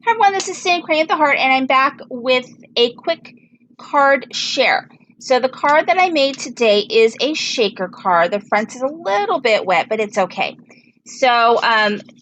Hi everyone, this is Cindy Cricut the Heart, and I'm back with a quick card share. So the card that I made today is a shaker card. The front is a little bit wet, but it's okay. So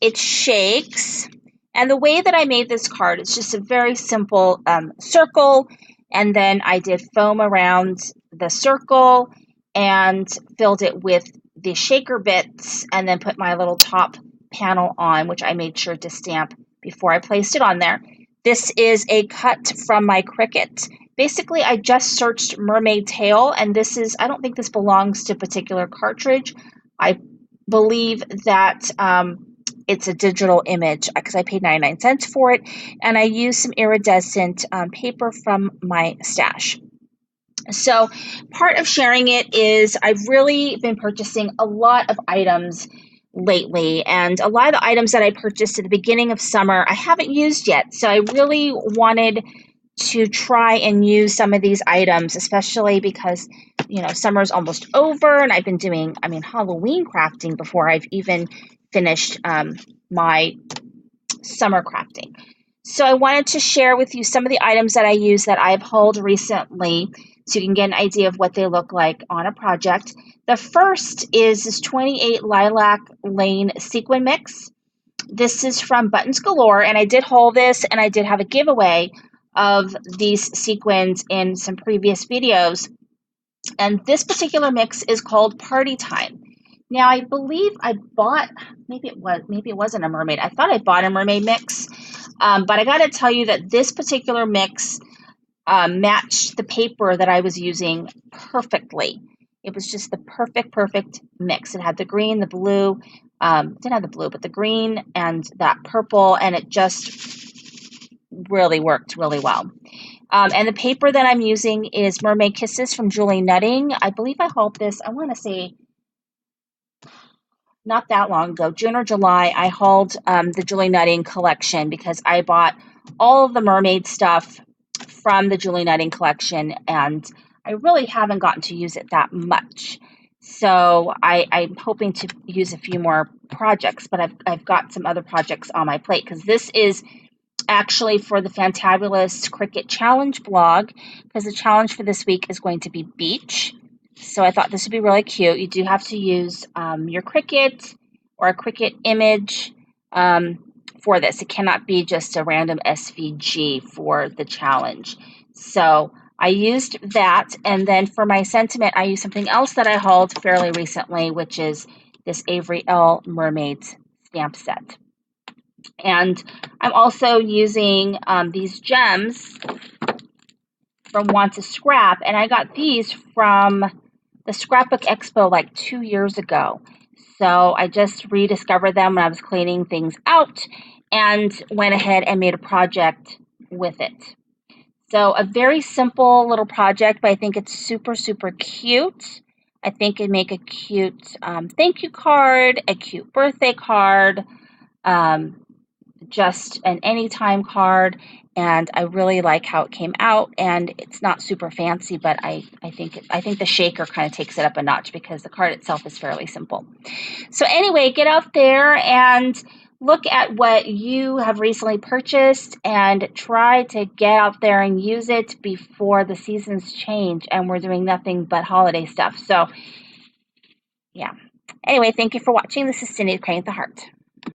it shakes, and the way that I made this card is just a very simple circle, and then I did foam around the circle and filled it with the shaker bits, and then put my little top panel on, which I made sure to stamp before I placed it on there. This is a cut from my Cricut. Basically, I just searched mermaid tail, and this is, I don't think this belongs to a particular cartridge. I believe that it's a digital image because I paid 99 cents for it, and I used some iridescent paper from my stash. So part of sharing it is I've really been purchasing a lot of items lately, and a lot of the items that I purchased at the beginning of summer I haven't used yet. So I really wanted to try and use some of these items, especially because, you know, summer's almost over and I've been doing, Halloween crafting before I've even finished my summer crafting. So I wanted to share with you some of the items that I use that I've hauled recently so you can get an idea of what they look like on a project. The first is this 28 Lilac Lane Sequin Mix. This is from Buttons Galore, and I did haul this, and I did have a giveaway of these sequins in some previous videos. And this particular mix is called Party Time. Now, I believe I bought, maybe it wasn't a mermaid. I thought I bought a mermaid mix, but I got to tell you that this particular mix matched the paper that I was using perfectly. It was just the perfect mix. It had the green, the blue, didn't have the blue, but the green and that purple, and it just really worked really well. And the paper that I'm using is Mermaid Kisses from Julie Nutting. I believe I hauled this, I want to say, not that long ago, June or July. I hauled the Julie Nutting collection because I bought all of the mermaid stuff from the Julie Nutting collection, and I really haven't gotten to use it that much. So I'm hoping to use a few more projects, but I've got some other projects on my plate because this is actually for the Fantabulous Cricut Challenge blog, because the challenge for this week is going to be beach. So I thought this would be really cute. You do have to use your Cricut or a Cricut image for this. It cannot be just a random SVG for the challenge. So I used that, and then for my sentiment, I used something else that I hauled fairly recently, which is this Avery L. Mermaid stamp set. And I'm also using these gems from Want to Scrap, and I got these from the Scrapbook Expo like 2 years ago. So I just rediscovered them when I was cleaning things out and went ahead and made a project with it. So a very simple little project, but I think it's super cute. I think it'd make a cute thank you card, a cute birthday card, just an anytime card, and I really like how it came out. And it's not super fancy, but I think the shaker kind of takes it up a notch because the card itself is fairly simple. So anyway, get out there and look at what you have recently purchased and try to get out there and use it before the seasons change and we're doing nothing but holiday stuff. So yeah. Anyway, thank you for watching. This is Cindy Cricut the Heart.